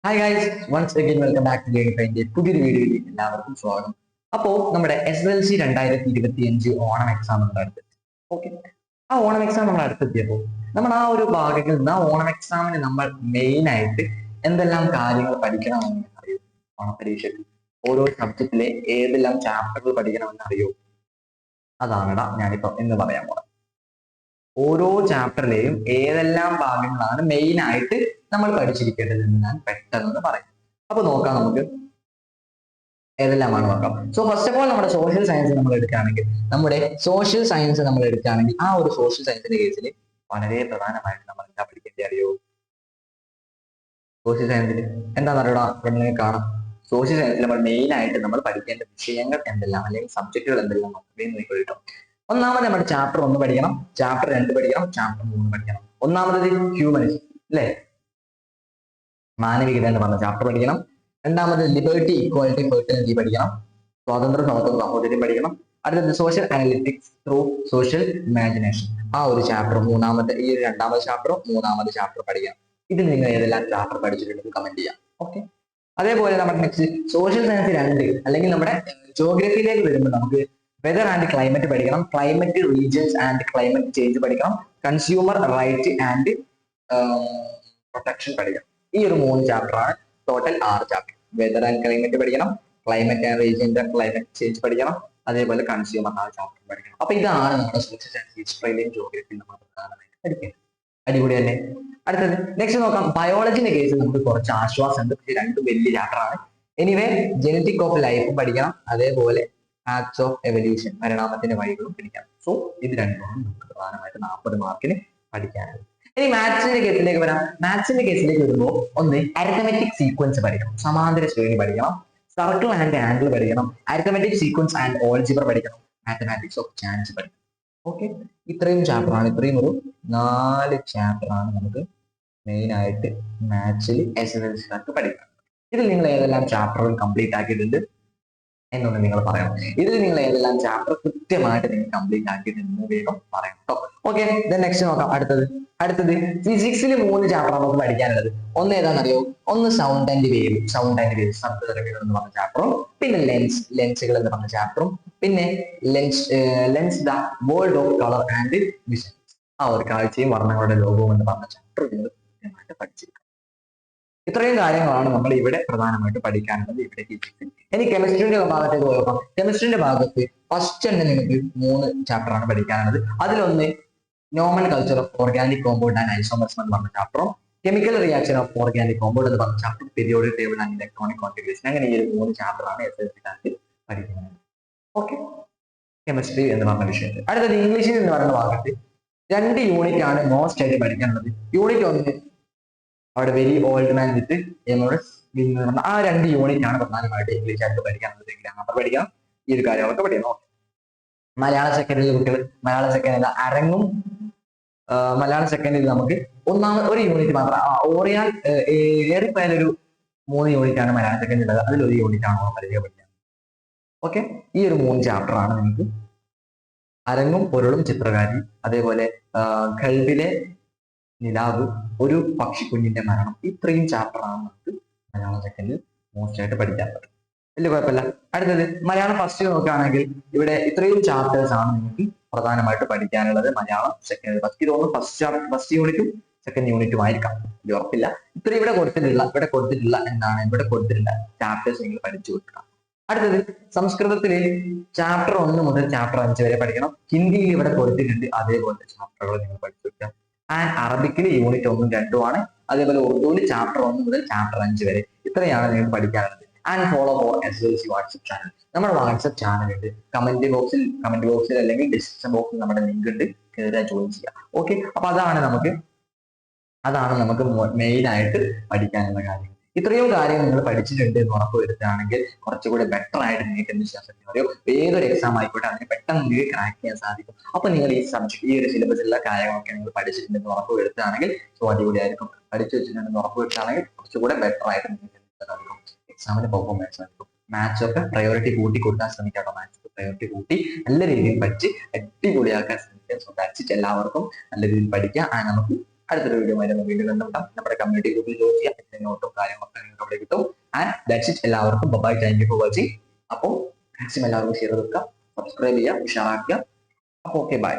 Hi guys, once again welcome back to ഗെയിമിന്റെ പുതിയൊരു വീഡിയോയിലേക്ക് എല്ലാവർക്കും സ്വാഗതം. അപ്പോൾ നമ്മുടെ SSLC 2025 ഓണം എക്സാം നമ്മുടെ അടുത്തെത്തി. ഓക്കെ, ആ ഓണം എക്സാം നമ്മൾ അടുത്തെത്തിയപ്പോൾ നമ്മൾ ആ ഒരു ഭാഗങ്ങളിൽ നിന്ന് ആ ഓണം എക്സാമിന് നമ്മൾ മെയിൻ ആയിട്ട് എന്തെല്ലാം കാര്യങ്ങൾ പഠിക്കണമെന്ന് അറിയോ? ഓണം പരീക്ഷയ്ക്ക് ഓരോ സബ്ജക്റ്റിലെ ഏതെല്ലാം ചാപ്റ്ററുകൾ പഠിക്കണമെന്ന് അറിയോ? അതാണടാ ഞാനിപ്പോ എന്ന് പറയാൻ പോകുന്നത്. ഓരോ ചാപ്റ്ററിലെയും ഏതെല്ലാം ഭാഗങ്ങളാണ് മെയിൻ ആയിട്ട് നമ്മൾ പഠിച്ചിരിക്കേണ്ടതെന്ന് ഞാൻ പെട്ടെന്ന് പറയാം. അപ്പൊ നോക്കാം, നമുക്ക് ഏതെല്ലാമാണ് നോക്കാം. സോ ഫസ്റ്റ് ഓഫ് ഓൾ നമ്മുടെ സോഷ്യൽ സയൻസ് നമ്മൾ എടുക്കുകയാണെങ്കിൽ ആ ഒരു സോഷ്യൽ സയൻസിന്റെ കേസിൽ വളരെ പ്രധാനമായിട്ട് നമ്മൾ എന്താ പഠിക്കേണ്ടത് അറിയോ? സോഷ്യൽ സയൻസിൽ എന്താണെന്ന് അറിയടാ, എന്ന് കാണാം. സോഷ്യൽ സയൻസിൽ നമ്മൾ മെയിൻ ആയിട്ട് നമ്മൾ പഠിക്കേണ്ട വിഷയങ്ങൾ എന്തെല്ലാം അല്ലെങ്കിൽ സബ്ജക്റ്റുകൾ എന്തെല്ലാം നോക്കുകയും കിട്ടും. ഒന്നാമത് നമ്മുടെ ചാപ്റ്റർ 1 പഠിക്കണം, ചാപ്റ്റർ 2 പഠിക്കണം, ചാപ്റ്റർ 3 പഠിക്കണം. ഒന്നാമത് ഹ്യൂമനിസം അല്ലെ, മാനവികത എന്ന് പറഞ്ഞ ചാപ്റ്റർ പഠിക്കണം. രണ്ടാമത് ലിബർട്ടി, ഇക്വാലിറ്റി, ഫെർട്ടിലിറ്റി പഠിക്കണം. സ്വാതന്ത്ര്യം, സമത്വം, സഹോദര്യം പഠിക്കണം. അടുത്തത് social analytics through social imagination, ആ ഒരു ചാപ്റ്റർ ഈ രണ്ടാമത് ചാപ്റ്ററും മൂന്നാമത് ചാപ്റ്റർ പഠിക്കണം. ഇത് നിങ്ങൾ ഏതെല്ലാം ചാപ്റ്റർ പഠിച്ചിട്ടുണ്ടെന്ന് കമന്റ് ചെയ്യാം. ഓക്കെ, അതേപോലെ നമ്മുടെ നെക്സ്റ്റ് സോഷ്യൽ സയൻസ് 2 അല്ലെങ്കിൽ നമ്മുടെ ജോഗ്രഫിയിലേക്ക് വരുമ്പോൾ നമുക്ക് വെതർ ആൻഡ് ക്ലൈമറ്റ് പഠിക്കണം, climate regions and climate change പഠിക്കണം, കൺസ്യൂമർ റൈറ്റ് ആൻഡ് പ്രൊട്ടക്ഷൻ പഠിക്കണം. ഈ ഒരു 3 ചാപ്റ്ററാണ് total 6 chapter. Weather and climate പഠിക്കണം, climate and regions and climate change പഠിക്കണം, അതേപോലെ കൺസ്യൂമർ ചാപ്റ്റർ പഠിക്കണം. അപ്പൊ ഇതാണ് നമ്മുടെ സോഷ്യൽ സയൻസ്, ഹിസ്റ്ററിയിലെയും ജോഗ്രഫിയിലും നമ്മൾ പ്രധാനമായിട്ട് പഠിക്കുന്നത്. അടിപൊളി തന്നെ. അടുത്തത് നെക്സ്റ്റ് നോക്കാം. ബയോളജിന്റെ കേസിൽ നമുക്ക് കുറച്ച് ആശ്വാസം ഉണ്ട്, പക്ഷേ 2 വലിയ ചാപ്റ്ററാണ്. എനിവേ ജെനറ്റിക് ഓഫ് ലൈഫ് പഠിക്കണം, അതേപോലെ ആക്ട്സ് ഓഫ് എവല്യൂഷൻ, പരിണാമത്തിന്റെ വഴികളും പഠിക്കാം. സോ ഇത് രണ്ടുമാണ് നമുക്ക് പ്രധാനമായിട്ട് 40 മാർക്കിന് പഠിക്കാനുള്ളത്. ഇനി മാത്സിന്റെ കേസിലേക്ക് വരാം. മാത്സിന്റെ കേസിലേക്ക് വരുമ്പോൾ ഒന്ന് അരിത്തമെറ്റിക് സീക്വൻസ് പഠിക്കണം, സമാന്തര ശ്രേണി പഠിക്കണം, സർക്കിൾ ആൻഡ് ആംഗിൾ പഠിക്കണം, അരിത്തമെറ്റിക് സീക്വൻസ് ആൻഡ് ഓൾജിബ്ര പഠിക്കണം, മാത്തമാറ്റിക്സ് ഓഫ് ചാൻസ് പഠിക്കണം. ഓക്കെ, ഇത്രയും ചാപ്റ്ററാണ്, ഇത്രയും ഒരു 4 ചാപ്റ്ററാണ് നമുക്ക് മെയിൻ ആയിട്ട് മാത്സിൽ SSLC പഠിക്കണം. ഇതിൽ നിങ്ങൾ ഏതെല്ലാം ചാപ്റ്ററുകൾ കംപ്ലീറ്റ് ആക്കിയിട്ടുണ്ട് എന്നൊന്ന് നിങ്ങൾ പറയണം. ഇതിൽ നിങ്ങൾ ഏതെല്ലാം ചാപ്റ്റർ കൃത്യമായിട്ട് നിങ്ങൾ കംപ്ലീറ്റ് ആക്കിയിട്ടുണ്ട് വേഗം പറയണം കേട്ടോ. ഓക്കെ, നെക്സ്റ്റ് നോക്കാം. അടുത്തത് ഫിസിക്സിൽ 3 ചാപ്റ്റർ നമുക്ക് പഠിക്കാനുള്ളത്. ഒന്ന് ഏതാണെന്നറിയോ? ഒന്ന് സൗണ്ട് ആൻഡ് വേവ്, ശബ്ദതരംഗങ്ങൾ എന്ന് പറഞ്ഞ ചാപ്റ്ററും, പിന്നെ ലെൻസുകൾ എന്ന് പറഞ്ഞ ചാപ്റ്ററും, പിന്നെ lens the world of colour and vision, ആ ഒരു കാഴ്ചയും വർണ്ണങ്ങളുടെ ലോകവും എന്ന് പറഞ്ഞ ചാപ്റ്റർ നിങ്ങൾ കൃത്യമായിട്ട് പഠിച്ചിരിക്കണം. ഇത്രയും കാര്യങ്ങളാണ് നമ്മൾ ഇവിടെ പ്രധാനമായിട്ട് പഠിക്കാനുള്ളത് ഇവിടെ ഫിസിക്സിൽ. ഇനി കെമിസ്ട്രിയുടെ ഭാഗത്തേക്ക് പോയപ്പോൾ കെമിസ്ട്രിയുടെ ഭാഗത്ത് ഫസ്റ്റ് തന്നെ നിങ്ങൾക്ക് 3 ചാപ്റ്ററാണ് പഠിക്കാനുള്ളത്. അതിലൊന്ന് nomenclature of organic compound and isomers എന്ന് പറഞ്ഞ ചാപ്റ്ററും, chemical reaction of organic compound എന്ന് പറഞ്ഞ chapter, periodic table and electronic configuration, അങ്ങനെ ഈ ഒരു 3 ചാപ്റ്ററാണ് SSLC പഠിക്കുന്നത്. ഓക്കെ, കെമിസ്ട്രി എന്ന് പറഞ്ഞ വിഷയത്തിൽ. അടുത്തത് ഇംഗ്ലീഷിൽ എന്ന് പറയുന്ന ഭാഗത്ത് 2 യൂണിറ്റ് ആണ് മോസ്റ്റ് ആയിട്ട് പഠിക്കാനുള്ളത്. യൂണിറ്റ് 1 അവിടെ വെരി ഓൾഡ് മാൻ വിത്ത് എമോറസ് എന്ന് പറഞ്ഞ ആ 2 യൂണിറ്റ് ആണ് പ്രധാനമായിട്ട് ഇംഗ്ലീഷ് ആയിട്ട് പഠിക്കാനുള്ളത്. ഗ്രാമർ പഠിക്കണം, ഈ ഒരു കാര്യങ്ങളൊക്കെ പഠിക്കണം. മലയാള സെക്കൻഡിൽ കുട്ടികൾ മലയാള സെക്കൻഡിൽ അരങ്ങും മലയാള സെക്കൻഡിൽ നമുക്ക് ഒരു യൂണിറ്റ് മാത്രം ഓറിയാൽ ഏറിപ്പോയാലൊരു 3 യൂണിറ്റ് ആണ് മലയാള സെക്കൻഡിൽ ഉള്ളത്. അതിലൊരു യൂണിറ്റ് ആണ് പഠിക്കാൻ. ഓക്കെ, ഈ ഒരു 3 ചാപ്റ്റർ ആണ് നിങ്ങൾക്ക് അരങ്ങും പൊരുളും ചിത്രകാരി, അതേപോലെ ഖൽബിലെ നിലാവ്, ഒരു പക്ഷിക്കുഞ്ഞിന്റെ മരണം, ഇത്രയും ചാപ്റ്ററാണ് നമുക്ക് മലയാളം സെക്കൻഡിൽ മോസ്റ്റ് ആയിട്ട് പഠിക്കാൻ പറ്റും. വലിയ കുഴപ്പമില്ല. അടുത്തത് മലയാളം ഫസ്റ്റ് നോക്കുകയാണെങ്കിൽ ഇവിടെ ഇത്രയും ചാപ്റ്റേഴ്സ് ആണ് നിങ്ങൾക്ക് പ്രധാനമായിട്ട് പഠിക്കാനുള്ളത് മലയാളം സെക്കൻഡ്. ഫസ്റ്റ് യൂണിറ്റും സെക്കൻഡ് യൂണിറ്റും ആയിരിക്കാം, ഇത് ഉറപ്പില്ല. ഇവിടെ കൊടുത്തിട്ടുള്ള ചാപ്റ്റേഴ്സ് നിങ്ങൾ പഠിച്ചു വെക്കുക. അടുത്തത് സംസ്കൃതത്തില് ചാപ്റ്റർ 1 മുതൽ ചാപ്റ്റർ 5 വരെ പഠിക്കണം. ഹിന്ദിയിൽ ഇവിടെ കൊടുത്തിട്ടുണ്ട്, അതേപോലത്തെ ചാപ്റ്ററുകൾ നിങ്ങൾ പഠിച്ചു വെക്കുക. ആൻഡ് അറബിക്കിൽ യൂണിറ്റ് 1ഉം 2ഉം ആണ്. അതേപോലെ ഉറുദുവിൽ ചാപ്റ്റർ 1 മുതൽ ചാപ്റ്റർ 5 വരെ. ഇത്രയാണ് നിങ്ങൾക്ക് പഠിക്കാനുള്ളത്. And follow four SSLC WhatsApp channel. നമ്മുടെ വാട്സ്ആപ്പ് ചാനൽ ഉണ്ട്, കമന്റ് ബോക്സിൽ അല്ലെങ്കിൽ ഡിസ്ക്രിപ്ഷൻ ബോക്സിൽ നമ്മുടെ ലിങ്ക് ഉണ്ട്, കയറി ജോയിൻ ചെയ്യാം. ഓക്കെ, അപ്പൊ അതാണ് നമുക്ക് മെയിൻ ആയിട്ട് പഠിക്കാനുള്ള കാര്യങ്ങൾ. ഇത്രയും കാര്യങ്ങൾ നിങ്ങൾ പഠിച്ചിട്ടുണ്ട് എന്ന് ഉറപ്പ് വരുത്തുകയാണെങ്കിൽ കുറച്ചുകൂടി ബെറ്റർ ആയിട്ട് നിങ്ങൾക്ക് എന്ത് ചെയ്യാൻ പറ്റും അറിയോ? ഏതൊരു എക്സാം ആയിക്കോട്ടെ അതിന് പെട്ടെന്ന് നിങ്ങൾക്ക് ക്രാക്ക് ചെയ്യാൻ സാധിക്കും. അപ്പൊ നിങ്ങൾ ഈ സബ്ജക്ട്, ഈ ഒരു സിലബസിലുള്ള കാര്യങ്ങളൊക്കെ നിങ്ങൾ പഠിച്ചിട്ടുണ്ടെന്ന് ഉറപ്പ് വരുത്തുകയാണെങ്കിൽ അടിപൊളിയായിരിക്കും. പഠിച്ചു വെച്ചിട്ടുണ്ടെന്ന് ഉറപ്പ് വരുത്തുകയാണെങ്കിൽ കുറച്ചുകൂടെ ബെറ്റർ ആയിട്ട് നിങ്ങൾക്ക് സാധിക്കും, എക്സാമിന് പെർഫോമൻസ് സാധിക്കും. മാത്സ് ഒക്കെ പ്രയോറിറ്റി കൂട്ടി കൊടുക്കാൻ ശ്രമിക്കാം. മാത്സ് പ്രയോറിറ്റി കൂട്ടി നല്ല രീതിയിൽ പഠിച്ച് അടിപൊളിയാക്കാൻ ശ്രമിക്കാം. So that's it. എല്ലാവർക്കും നല്ല രീതിയിൽ പഠിക്കാം. നമുക്ക് അടുത്തൊരു വീഡിയോ വീണ്ടും കണ്ടുമുട്ടാം. നമ്മുടെ കമ്മ്യൂണിറ്റി ഗ്രൂപ്പിൽ ജോയിൻ ചെയ്യാം. അതിന്റെ നോട്ടും കാര്യങ്ങളൊക്കെ നിങ്ങൾക്ക് അവിടെ കിട്ടും. And that's it. എല്ലാവർക്കും bye, thank you for watching. അപ്പോൾ മാക്സിമം എല്ലാവർക്കും ഷെയർ ചെയ്ത് വെക്കുക, സബ്സ്ക്രൈബ് ചെയ്യുക, ഉഷാറാക്കുക. അപ്പോൾ ഓക്കെ, ബൈ.